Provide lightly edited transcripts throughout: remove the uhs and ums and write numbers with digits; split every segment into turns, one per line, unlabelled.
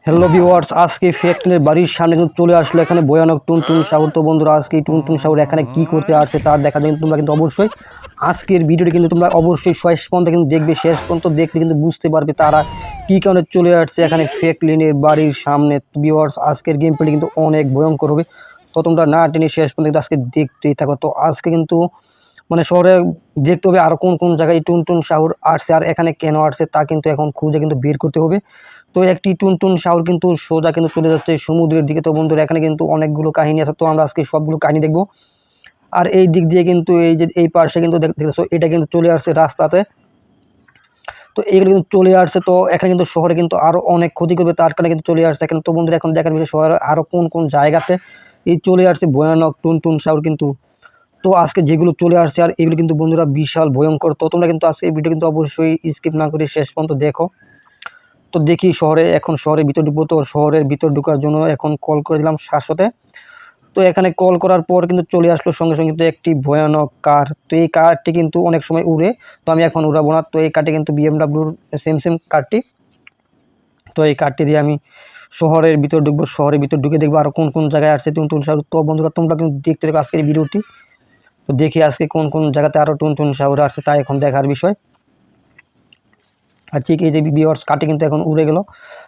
Hello viewers, আজকে ফ্যাক্টরির বাড়ির সামনে কিন্তু চলে আসলো এখানে ভয়ানক টুনটুন সাগর। তো বন্ধুরা, আজকে টুনটুন সাগর এখানে কি করতে আসছে তা দেখা যায় তোমরা কিন্তু অবশ্যই আজকের ভিডিওটি কিন্তু তোমরা অবশ্যই শেষ পর্যন্ত কিন্তু দেখবে। শেষ পর্যন্ত দেখলে কিন্তু বুঝতে পারবে তারা কি কারণে চলে আসছে এখানে ফ্যাক্টরির বাড়ির সামনে। ভিউয়ার্স, আজকের গেম প্লে কিন্তু অনেক ভয়ঙ্কর হবে, তো তোমরা না টেনে শেষ পর্যন্ত কিন্তু আজকে দেখতেই থাকো। তো আজকে কিন্তু মানে শহরে দেখতে হবে আর কোন কোন জায়গায় টুনটুন সাগর আসছে আর এখানে কেন আসছে তা কিন্তু এখন খুঁজে কিন্তু বের করতে হবে। তো একটি টুনটুন সাগর কিন্তু সোজা কিন্তু চলে যাচ্ছে সমুদ্রের দিকে। তো বন্ধুরা, এখানে কিন্তু অনেকগুলো কাহিনী আছে, তো আমরা আজকে সবগুলো কাহিনী দেখবো। আর এই দিক দিয়ে কিন্তু এই যে এই পাশে কিন্তু দেখতেছো এটা কিন্তু চলে আসছে রাস্তাতে। তো এগুলো কিন্তু চলে আসছে, তো এখানে কিন্তু শহরে কিন্তু আরও অনেক ক্ষতি করবে, তার কারণে কিন্তু চলে আসছে এখানে। তো বন্ধুরা, এখন দেখার বিষয় শহরে আরও কোন কোন জায়গাতে এই চলে আসছে ভয়ানক টুনটুন সাগর কিন্তু। তো আজকে যেগুলো চলে আসছে আর এগুলো কিন্তু বন্ধুরা বিশাল ভয়ঙ্কর। তো তোমরা কিন্তু আজকে এই ভিডিও কিন্তু অবশ্যই স্কিপ না করে শেষ পর্যন্ত দেখো। তো দেখি এখন শহরের ভিতর ঢুকবো। তো শহরের ভিতর ঢোকার জন্য এখন কল করে দিলাম 700-তে। তো এখানে কল করার পর কিন্তু চলে আসলো সঙ্গে সঙ্গে কিন্তু একটি ভয়ানক কার। তো এই কারটি কিন্তু অনেক সময় উড়ে, তো আমি এখন উড়াবো না। তো এই কারটি কিন্তু বিএমডাব্লিউর সেম কারটি। তো এই কারটি দিয়ে আমি শহরের ভিতর ঢুকবো। শহরের ভিতর ঢুকে দেখবো আর কোন কোন জায়গায় আসছে টুনটুন সাগর। তো বন্ধুরা, তোমরা কিন্তু দেখতে দেখো আজকের এই ভিডিওটি। তো দেখি আজকে কোন কোন জায়গাতে আরও টুনটুন সাগর আসছে তা এখন দেখার বিষয়। আর ঠিক এই যে ভিউয়ার্স, কারটি কিন্তু এখন উড়ে গেল।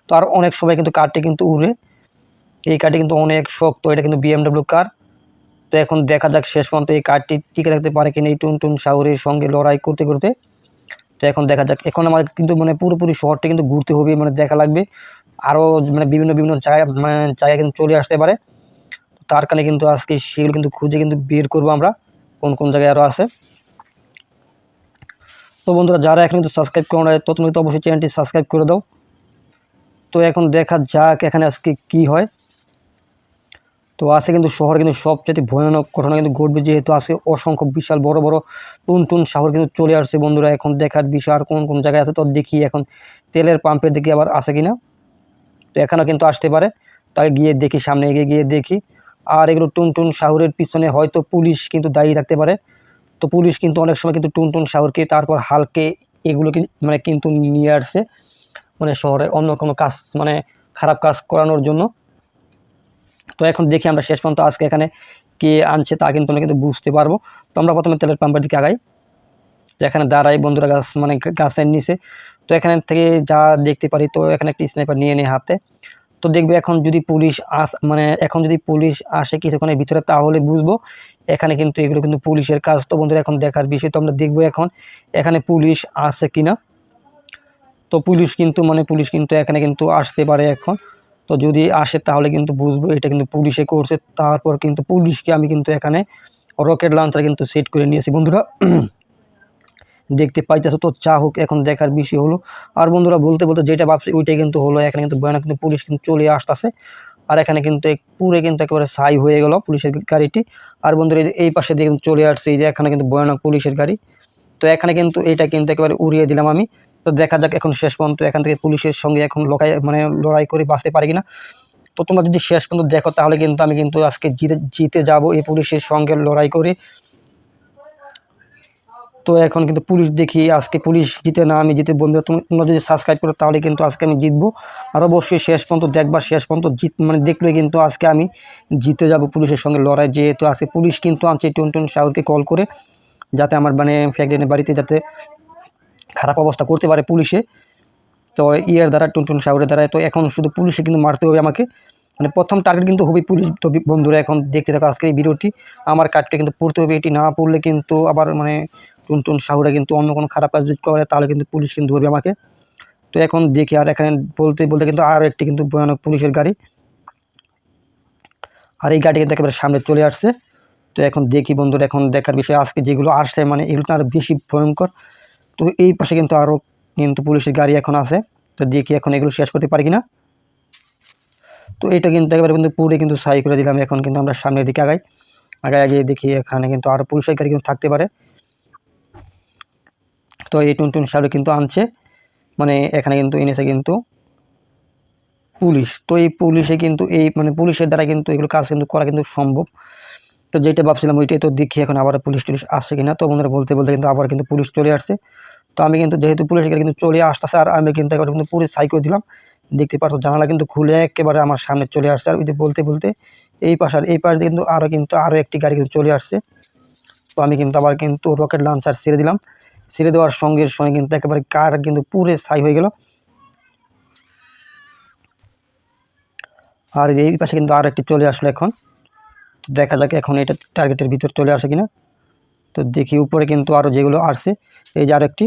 তো আর অনেক সময় কিন্তু কারটি কিন্তু উড়ে, এই কারটি কিন্তু অনেক শক্ত, এটা কিন্তু বিএমডাব্লিউ কার। তো এখন দেখা যাক শেষ পর্যন্ত এই কারটি টিকে থাকতে পারে কিনা এই টুনটুন সাগরের সঙ্গে লড়াই করতে করতে। তো এখন দেখা যাক। এখন আমাদের কিন্তু মানে পুরোপুরি শহরটা কিন্তু ঘুরতে হবে, মানে দেখা লাগবে আরও মানে বিভিন্ন বিভিন্ন জায়গায় কিন্তু চলে আসতে পারে। তার কারণে কিন্তু আজকে সেগুলো কিন্তু খুঁজে কিন্তু বের করবো আমরা কোন কোন জায়গায় আরও আছে। তো বন্ধুরা, যারা এখন কিন্তু সাবস্ক্রাইব করো না, তো তুমি তো অবশ্যই চ্যানেলটি সাবস্ক্রাইব করে দাও। তো এখন দেখা যাক এখানে আজকে কি হয়। তো আজকে কিন্তু শহরে কিন্তু সবচেয়ে ভয়ানক ঘটনা কিন্তু ঘটবে, যেহেতু আজকে অসংখ্য বিশাল বড় বড় টুনটুন সাগর কিন্তু চলে আসছে বন্ধুরা। এখন দেখার বিষয় আর কোন কোন জায়গায় আছে। তো দেখি এখন তেলের পাম্পের দিকে আবার আছে কিনা। তো এখানেও কিন্তু আসতে পারে, তাকে গিয়ে দেখি, সামনে এগিয়ে গিয়ে দেখি। আর এগুলো টুনটুন সাগরের পিছনে হয়তো পুলিশ কিন্তু দায়ী থাকতে পারে। তো পুলিশ কিন্তু অনেক সময় কিন্তু টুনটুন সাগরকে তারপর হালকে এগুলো মানে কিন্তু নিয়ে আসছে মানে শহরে অন্য কোনো কাজ, মানে খারাপ কাজ করানোর জন্য। তো এখন দেখি আমরা শেষ পর্যন্ত আজকে এখানে কে আনছে তা কিন্তু আমরা কিন্তু বুঝতে পারবো। তো আমরা প্রথমে তেলের পাম্পের দিকে আগাই। তো এখানে দাঁড়াই বন্ধুরা, গাছের নিচে। তো এখানে থেকে যা দেখতে পারি, তো এখানে একটি স্নাইপার নিয়ে নিই হাতে। তো দেখবে এখন যদি পুলিশ এখন যদি পুলিশ আসে কিছুক্ষণের ভিতরে, তাহলে বুঝবো এখানে কিন্তু এগুলো কিন্তু পুলিশের কাজ। তো বন্ধুরা, এখন দেখার বিষয়, তো আমরা দেখবো এখন এখানে পুলিশ আসে কিনা। তো পুলিশ কিন্তু এখানে কিন্তু আসতে পারে এখন। তো যদি আসে তাহলে কিন্তু বুঝবো এটা কিন্তু পুলিশে করছে। তারপর কিন্তু পুলিশকে আমি কিন্তু এখানে রকেট লঞ্চার কিন্তু সেট করে নিয়েছি বন্ধুরা। দেখতে পাইতেছো। তো যা হোক, এখন দেখার বিষয় হলো। আর বন্ধুরা, বলতে বলতে যেটা ভাবছি ওইটাই কিন্তু হলো। এখানে কিন্তু ভয়ানক কিন্তু পুলিশ কিন্তু চলে আসতেছে। আর এখানে কিন্তু পুরো কিন্তু একেবারে ছাই হয়ে গেল পুলিশের গাড়িটি। আর বন্ধুরা, এই পাশে দিয়ে কিন্তু চলে আসছে এই যে এখানে কিন্তু ভয়ানক পুলিশের গাড়ি। তো এখানে কিন্তু এটা কিন্তু একেবারে উড়িয়ে দিলাম আমি। তো দেখা যাক এখন শেষ পর্যন্ত এখান থেকে পুলিশের সঙ্গে এখন লড়াই করে বাঁচতে পারি কিনা। তো তোমরা যদি শেষ পর্যন্ত দেখো তাহলে কিন্তু আমি কিন্তু আজকে জিতে যাব এই পুলিশের সঙ্গে লড়াই করে। তো এখন কিন্তু পুলিশ দেখি আজকে পুলিশ জিতে না আমি জিতে। বন্ধুরা, তোমরা যদি সাবস্ক্রাইব করো তাহলে কিন্তু আজকে আমি জিতবো। আর অবশ্যই শেষ পর্যন্ত দেখবার, শেষ পর্যন্ত দেখলে কিন্তু আজকে আমি জিতে যাব পুলিশের সঙ্গে লড়াই। যেহেতু আজকে পুলিশ কিন্তু আনছে টুনটুন সাগরকে কল করে, যাতে আমার ফ্যাক্টরির বাড়িতে যাতে খারাপ অবস্থা করতে পারে পুলিশে। তো ইয়ের দ্বারা টুনটুন সাগরের দ্বারা। তো এখন শুধু পুলিশে কিন্তু মারতে হবে আমাকে, মানে প্রথম টার্গেট কিন্তু হবে পুলিশ। তো বন্ধুরা, এখন দেখতে থাকো আজকে এই ভিডিওটি। আমার কাজটা কিন্তু পড়তে হবে, এটি না পড়লে কিন্তু আবার টুনটুন সাগরে কিন্তু অন্য কোনো খারাপ কাজ যদি করে তাহলে কিন্তু পুলিশ কিন্তু ধরবে আমাকে। তো এখন দেখি, আর এখানে বলতে বলতে কিন্তু আরও একটি কিন্তু ভয়ানক পুলিশের গাড়ি, আর এই গাড়ি কিন্তু একেবারে সামনে চলে আসছে। তো এখন দেখি বন্ধুরা, এখন দেখার বিষয় আজকে যেগুলো আসছে এগুলো তো আরও বেশি ভয়ঙ্কর। তো এই পাশে কিন্তু আরও কিন্তু পুলিশের গাড়ি এখন আছে। তো দেখি এখন এগুলো শেষ করতে পারি কিনা। তো এটা কিন্তু একেবারে কিন্তু পুরো কিন্তু ছাই করে দিলাম। এখন কিন্তু আমরা সামনের দিকে আগে দেখি এখানে কিন্তু আরও পুলিশের গাড়ি কিন্তু থাকতে পারে। তো এই টুনটুন সাগর কিন্তু আনছে, এখানে কিন্তু এনেছে কিন্তু পুলিশ। তো এই পুলিশে কিন্তু পুলিশের দ্বারা কিন্তু এগুলো কাজ কিন্তু করা কিন্তু সম্ভব। তো যেটা ভাবছিলাম ওইটাই। তো দেখি এখন আবার পুলিশ আসছে কিনা। তো বন্ধুরা, বলতে বলতে কিন্তু আবার কিন্তু পুলিশ চলে আসছে। তো আমি কিন্তু যেহেতু পুলিশের গাড়ি কিন্তু চলে আসতেছে, আর আমি কিন্তু এখন কিন্তু পুরো ছাই করে দিলাম দেখতে পাচ্ছ জানালা কিন্তু খুলে একেবারে আমার সামনে চলে আসছে। আর ওই যে বলতে বলতে এই পাশ দিয়ে কিন্তু আরও একটি গাড়ি কিন্তু চলে আসছে। তো আমি কিন্তু আবার কিন্তু রকেট লঞ্চার ছেড়ে দিলাম। ছেড়ে দেওয়ার সঙ্গে সঙ্গে কিন্তু একেবারে কার কিন্তু পুরে ছাই হয়ে গেল। আর এই পাশে কিন্তু আর একটি চলে আসলো। এখন তো দেখা যাক এখন এটা টার্গেটের ভিতর চলে আসে কিনা। তো দেখি উপরে কিন্তু আরও যেগুলো আসছে, এই যে আরেকটি।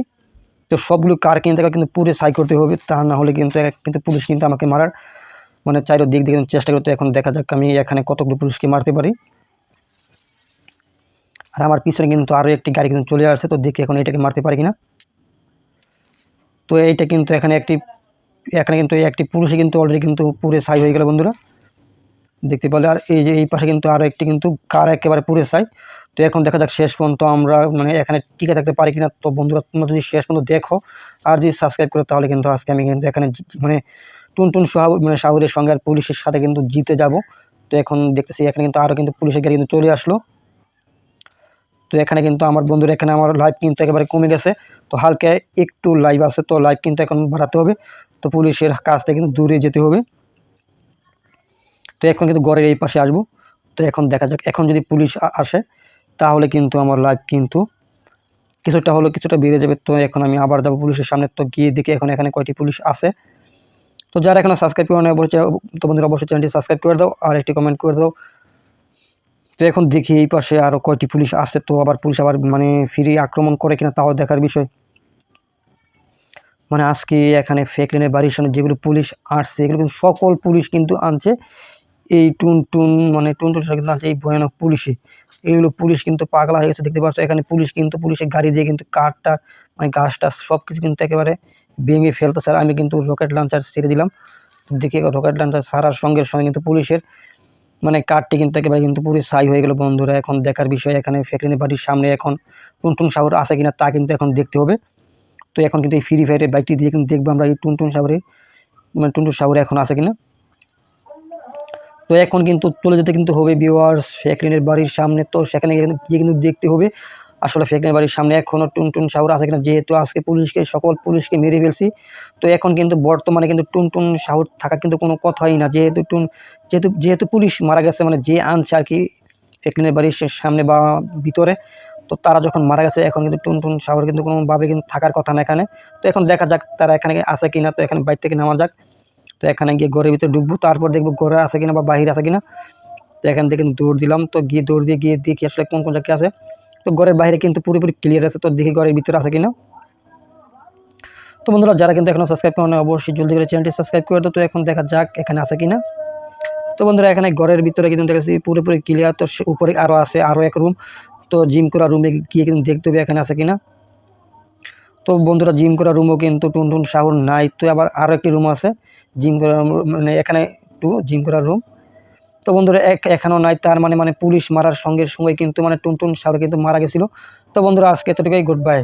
তো সবগুলো কার কিন্তু পুরে ছাই করতে হবে, তা না হলে কিন্তু পুলিশ কিন্তু আমাকে মারার মানে দিক দিয়ে চেষ্টা করতে। এখন দেখা যাক আমি এখানে কতগুলো পুলিশকে মারতে পারি। আর আমার পিছনে কিন্তু আরও একটি গাড়ি কিন্তু চলে আসছে। তো দেখি এখন এটাকে মারতে পারি কিনা। তো এইটা কিন্তু এখানে কিন্তু একটি পুলিশে কিন্তু অলরেডি কিন্তু পুরে ছাই হয়ে গেল বন্ধুরা, দেখতে পেলে। আর এই যে এই পাশে কিন্তু আরও একটি কিন্তু কার একেবারে পুরে ছাই। তো এখন দেখা যাক শেষ পর্যন্ত আমরা মানে এখানে টিকে থাকতে পারি কিনা। তো বন্ধুরা তোমরা যদি শেষ পর্যন্ত দেখো আর যদি সাবস্ক্রাইব করো তাহলে কিন্তু আজকে আমি কিন্তু এখানে মানে টুনটুন শাহুরের সঙ্গে আর পুলিশের সাথে কিন্তু জিতে যাব। তো এখন দেখতেছি এখানে কিন্তু আরও কিন্তু পুলিশের গাড়ি কিন্তু চলে আসলো। তো এখানে কিন্তু আমার বন্ধুরা এখানে আমার লাইভ কিন্তু একেবারে কমে গেছে। তো হালকা একটু লাইভ আছে, তো লাইভ কিন্তু এখন বাড়াতে হবে। তো পুলিশের কাছ থেকে কিন্তু দূরে যেতে হবে। তো এখন কিন্তু ঘরের এই পাশে আসবো। তো এখন দেখা যাক এখন যদি পুলিশ আসে তাহলে কিন্তু আমার লাইভ কিন্তু কিছুটা বেড়ে যাবে। তো এখন আমি আবার যাবো পুলিশের সামনে। তো গিয়ে দেখি এখন এখানে কয়টি পুলিশ আছে। তো যারা এখনও সাবস্ক্রাইব করে নেয় তো বন্ধুরা অবশ্যই চ্যানেলটি সাবস্ক্রাইব করে দাও আর একটি কমেন্ট করে দাও। তো এখন দেখি এই পাশে আরও কয়টি পুলিশ আছে। তো আবার পুলিশ আবার মানে ফিরে আক্রমণ করে কিনা তাও দেখার বিষয়। মানে আজকে এখানে ফেকলিনের বাড়ির সামনে যেগুলো পুলিশ আসছে এগুলো কিন্তু সকল পুলিশ কিন্তু আনছে এই টুনটুন কিন্তু আনছে এই ভয়ানক পুলিশে। এইগুলো পুলিশ কিন্তু পাগলা হয়ে গেছে, দেখতে পাচ্ছ। এখানে পুলিশ কিন্তু পুলিশের গাড়ি দিয়ে কিন্তু কাঠটা মানে গাছটা সব কিছু কিন্তু একেবারে ভেঙে ফেলতেছে। আর আমি কিন্তু রকেট লঞ্চার ছেড়ে দিলাম। দেখি রকেট লঞ্চার ছাড়ার সঙ্গে সঙ্গে কিন্তু পুলিশের মানে কাঠটি কিন্তু একেবারে কিন্তু পুরো ছাই হয়ে গেল বন্ধুরা। এখন দেখার বিষয় এখানে ফেকলিনের বাড়ির সামনে এখন টুনটুন শাহুর আছে কিনা তা কিন্তু এখন দেখতে হবে। তো এখন কিন্তু এই ফ্রি ফায়ারের বাইকটি দিয়ে কিন্তু দেখবো আমরা এই টুনটুন শাহুরে এখন আছে কিনা। তো এখন কিন্তু চলে যেতে কিন্তু হবে ভিউয়ার্স ফেকলিনের বাড়ির সামনে। তো সেখানে গিয়ে কিন্তু দেখতে হবে আসলে ফেকলিনের বাড়ির সামনে এখনও টুনটুন শাহুর আছে কিনা, যেহেতু আজকে সকল পুলিশকে মেরে ফেলছি। তো এখন কিন্তু বর্তমানে কিন্তু টুনটুন শাহুর থাকা কিন্তু কোনো কথাই না, যেহেতু পুলিশ মারা গেছে, মানে যে আনছে আর কি ফেকলিনের বাড়ির সামনে বা ভিতরে। তো তারা যখন মারা গেছে এখন কিন্তু টুনটুন শাহুর কিন্তু কোনোভাবে কিন্তু থাকার কথা না এখানে। তো এখন দেখা যাক তারা এখানে আছে কিনা। তো এখানে বাইরে থেকে নামা যাক। তো এখানে গিয়ে ঘরের ভিতরে ঢুকবো, তারপর দেখবো ঘরে আছে কিনা বা বাহির আছে কিনা। তো এখান থেকে দৌড় দিলাম। তো দৌড় দিয়ে গিয়ে দেখি আসলে কোন কোন জায়গায় আছে। তো ঘরের বাইরে কিন্তু পুরোপুরি ক্লিয়ার আছে। তো দেখি ঘরের ভিতরে আছে কিনা। তো বন্ধুরা যারা কিন্তু এখনো সাবস্ক্রাইব করেন অবশ্যই জলদি করে চ্যানেলটি সাবস্ক্রাইব করে দাও। তো এখন দেখা যাক এখানে আছে কিনা। তো বন্ধুরা এখানে ঘরের ভিতরে কিন্তু দেখেছি পুরোপুরি ক্লিয়ার। তো উপরে আরও আছে আরও এক রুম। তো জিম করা রুমে গিয়ে কিন্তু দেখতে হবে এখানে আছে কিনা। তো বন্ধুরা জিম করা রুমও কিন্তু টুনটুন শাহুর নাই। তো আবার আরও একটি রুম আছে জিম করা, মানে এখানে জিম করার রুম। তো বন্ধুরা এখানেও নাই, তার মানে পুলিশ মারার সঙ্গে সঙ্গে কিন্তু মানে টুনটুন শাহুর কিন্তু মারা গেছিল। তো বন্ধুরা আজকে এতটুকুই, গুড বাই।